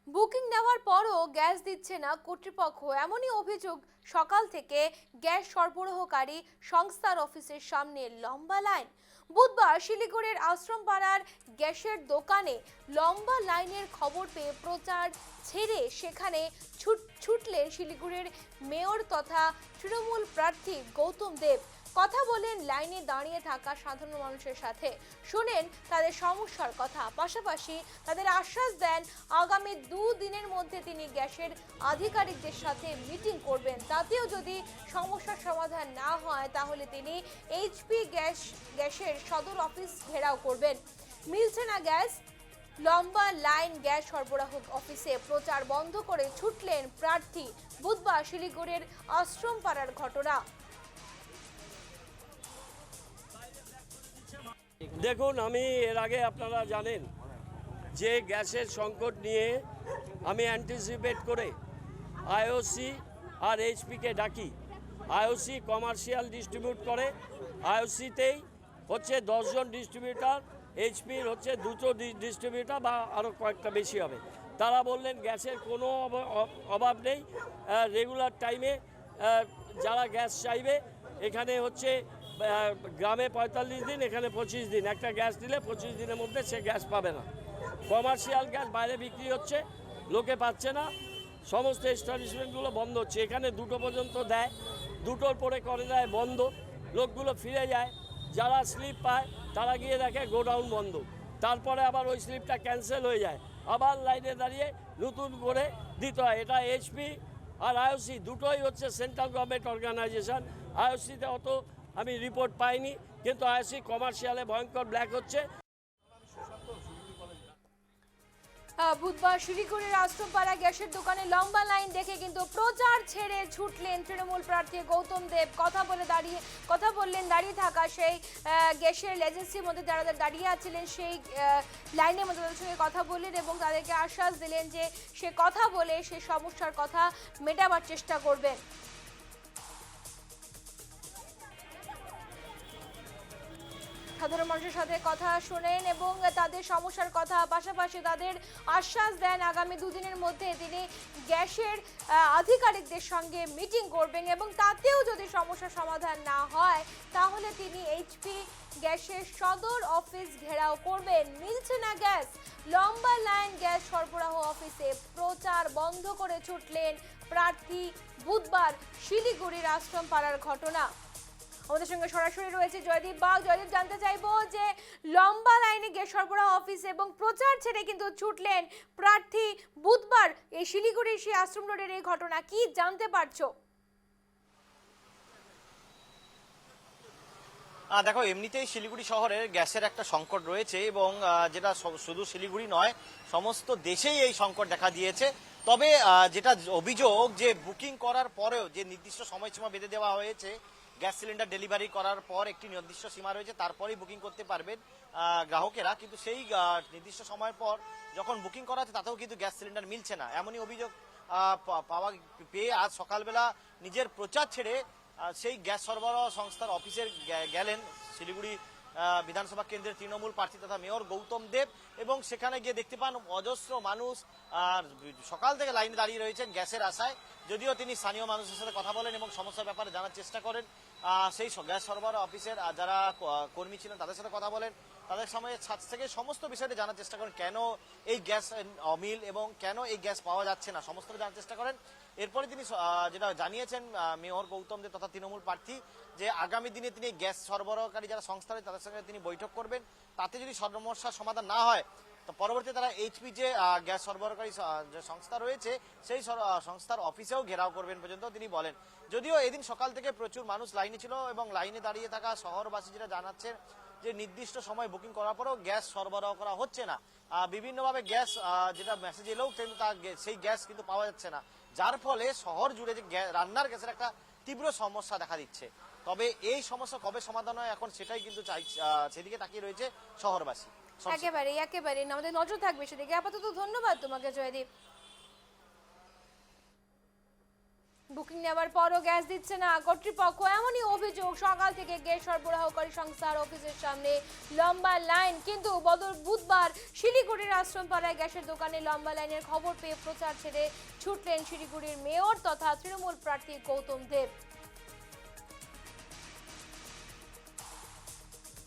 Booking নেওয়ার পরও gas দিচ্ছে না কর্তৃপক্ষ, এমনই অভিযোগ। সকাল থেকে গ্যাস সরবরাহকারী সংস্থার অফিসের সামনে লম্বা লাইন। বুধবার শিলিগুড়ির আশ্রমপাড়ার গ্যাসের দোকানে লম্বা লাইনের খবর পেয়ে প্রচার ছেড়ে সেখানে ছুটলেন শিলিগুড়ির মেয়র তথা তৃণমূল প্রার্থী গৌতম দেব। কথা বলেন লাইনে দাঁড়িয়ে থাকা সাধারণ মানুষের সাথে, শোনেন তাদের সমস্যার কথা, পাশাপাশি তাদের আশ্বাস দেন আগামী 2 দিনের মধ্যে তিনি গ্যাসের আধিকারিকদের সাথে মিটিং করবেন। তাতেও যদি সমস্যার সমাধান না হয় তাহলে তিনি এইচপি গ্যাসের সদর অফিস ঘেরাও করবেন। মিলছে না গ্যাস, লম্বা লাইন গ্যাস সরবরাহ অফিসে, প্রচার বন্ধ করে ছুটলেন প্রার্থী। বুধবার শিলিগুড়ির আশ্রমপাড়ার ঘটনা। দেখুন, আমি এর আগে আপনারা জানেন যে গ্যাসের সংকট নিয়ে আমি অ্যান্টিসিপেট করে আইওসি আর এইচপিকে ডাকি। আইওসি কমার্শিয়াল ডিস্ট্রিবিউট করে, আইওসিতেই হচ্ছে 10 জন ডিস্ট্রিবিউটার, এইচপির হচ্ছে 2টো ডিস্ট্রিবিউটার বা আরও কয়েকটা বেশি হবে। তারা বললেন গ্যাসের কোনো অভাব নেই, রেগুলার টাইমে যারা গ্যাস চাইবে এখানে হচ্ছে গ্রামে 45 দিন, এখানে 25 দিন, একটা গ্যাস দিলে 25 দিনের মধ্যে সে গ্যাস পাবে না। কমার্শিয়াল গ্যাস বাইরে বিক্রি হচ্ছে, লোকে পাচ্ছে না, সমস্ত এস্টাবলিশমেন্টগুলো বন্ধ হচ্ছে। এখানে 2টো পর্যন্ত দেয়, 2টোর পরে করে দেয় বন্ধ, লোকগুলো ফিরে যায়। যারা স্লিপ পায় তারা গিয়ে দেখে গোডাউন বন্ধ, তারপরে আবার ওই স্লিপটা ক্যান্সেল হয়ে যায়, আবার লাইনে দাঁড়িয়ে নতুন করে দিতে হয়। এটা এইচপি আর আইওসি দুটোই হচ্ছে সেন্ট্রাল গভর্নমেন্ট অর্গানাইজেশন। আইওসিতে অত আমি রিপোর্ট পাইনি, কিন্তু আইওসি কমার্শিয়ালে ভয়ঙ্কর ব্ল্যাক হচ্ছে। বুধবার শিলিগুড়ির আশ্রমপাড়া গ্যাসের দোকানে লম্বা লাইন দেখে কিন্তু প্রচার ছেড়ে ছুটলেন তৃণমূল প্রার্থী গৌতম দেব। কথা বললেন দাঁড়িয়ে থাকা সেই গ্যাসের এজেন্সির মধ্যে যারা দাঁড়িয়ে আছিলেন সেই লাইনের মধ্যে তাদের সঙ্গে কথা বললেন এবং তাদেরকে আশ্বাস দিলেন যে সে কথা বলে সে সমস্যার কথা মেটাবার চেষ্টা করবেন। সাধারণ মানুষের সাথে কথা শোনেন এবং তাদের সমস্যার কথা, পাশাপাশি তাদের আশ্বাস দেন আগামী 2 দিনের মধ্যে তিনি গ্যাসের আধিকারিকদের সঙ্গে মিটিং করবেন এবং তাতেও যদি সমস্যার সমাধান না হয় তাহলে তিনি এইচপি গ্যাসের সদর অফিস ঘেরাও করবেন। মিলছে না গ্যাস, লম্বা লাইন গ্যাস সরবরাহ অফিসে, প্রচার বন্ধ করে ছুটলেন প্রার্থী। বুধবার শিলিগুড়ির আশ্রমপাড়ার ঘটনা। আমাদের সঙ্গে সরাসরি রয়েছে জয়দীপ বাগ। জয়দীপ, জানতে চাইবো যে লম্বা লাইনে গ্যাস সরবরাহ অফিস এবং প্রচার ছেড়ে কিন্তু ছুটলেন প্রার্থী বুধবার এই শিলিগুড়ির সেই আশ্রম রোডের এই ঘটনা, কি জানতে পারছো? দেখো, এমনিতেই শিলিগুড়ি শহরের গ্যাসের একটা সংকট রয়েছে এবং যেটা শুধু শিলিগুড়ি নয়, সমস্ত দেশেই এই সংকট দেখা দিয়েছে। তবে যেটা অভিযোগ যে বুকিং করার পরেও যে নির্দিষ্ট সময়সীমা বেঁধে দেওয়া হয়েছে, গ্যাস সিলিন্ডার ডেলিভারি করার পর একটি নির্দিষ্ট সীমা রয়েছে, তারপরেই বুকিং করতে পারবেন গ্রাহকেরা, কিন্তু সেই নির্দিষ্ট সময়ের পর যখন বুকিং করা হচ্ছে তাতেও কিন্তু গ্যাস সিলিন্ডার মিলছে না। এমনই অভিযোগ পেয়ে আজ সকালবেলা নিজের প্রচার ছেড়ে সেই গ্যাস সরবরাহ সংস্থার অফিসে গেলেন শিলিগুড়ি বিধানসভা কেন্দ্রের তৃণমূল প্রার্থী তথা মেয়র গৌতম দেব এবং সেখানে গিয়ে দেখতে পান অজস্র মানুষ সকাল থেকে লাইনে দাঁড়িয়ে রয়েছেন গ্যাসের আশায়। যদিও তিনি স্থানীয় মানুষের সাথে কথা বলেন এবং সমস্যার ব্যাপারে জানার চেষ্টা করেন, সেই গ্যাস সরবরাহ অফিসের যারা কর্মী ছিলেন তাদের সাথে কথা বলেন, তাদের সময় থেকে সমস্ত বিষয়টি জানার চেষ্টা করেন, কেন এই গ্যাস অমিল এবং কেন এই গ্যাস পাওয়া যাচ্ছে না, সমস্ত জানার চেষ্টা করেন। এরপরে তিনি যেটা জানিয়েছেন মেয়র গৌতম দেব তথা তৃণমূল প্রার্থী, যে আগামী দিনে তিনি গ্যাস সরবরাহকারী যারা সংস্থা রয়েছে তাদের সঙ্গে তিনি বৈঠক করবেন। তাতে যদি সমস্যার সমাধান না হয় তো পরবর্তীতে তারা এইচপি যে গ্যাস সরবরাহকারী যে সংস্থা রয়েছে সেই সংস্থার অফিসেও ঘেরাও করবেন পর্যন্ত তিনি বলেন। যদিও এদিন সকাল থেকে প্রচুর মানুষ লাইনে ছিল এবং লাইনে দাঁড়িয়ে থাকা শহরবাসী যেটা জানাচ্ছেন যে নির্দিষ্ট সময় বুকিং করার পরেও গ্যাস সরবরাহ করা হচ্ছে না, বিভিন্নভাবে গ্যাস যেটা মেসেজ এলেও কিন্তু সেই গ্যাস কিন্তু পাওয়া যাচ্ছে না, যার ফলে শহর জুড়ে যে রান্নার গ্যাসের একটা তীব্র সমস্যা দেখা দিচ্ছে। তবে এই সমস্যা কবে সমাধান হয় এখন সেটাই কিন্তু সেদিকে তাকিয়ে রয়েছে শহরবাসী। একেবারে আমাদের নজর থাকবে সেদিকে। আপাতত ধন্যবাদ তোমাকে জয়দীপ। বুকিং নেওয়ার পরও গ্যাস দিচ্ছে না কর্তৃপক্ষ, এমনই অভিযোগ। সকাল থেকে গ্যাস সরবরাহকারী সংস্থার অফিসের সামনে লম্বা লাইন। কিন্তু বুধবার শিলিগুড়ির আশ্রমপাড়ায় গ্যাসের দোকানে লম্বা লাইনের খবর পেয়ে প্রচার ছেড়ে ছুটলেন শিলিগুড়ির মেয়র তথা তৃণমূল প্রার্থী গৌতম দেব।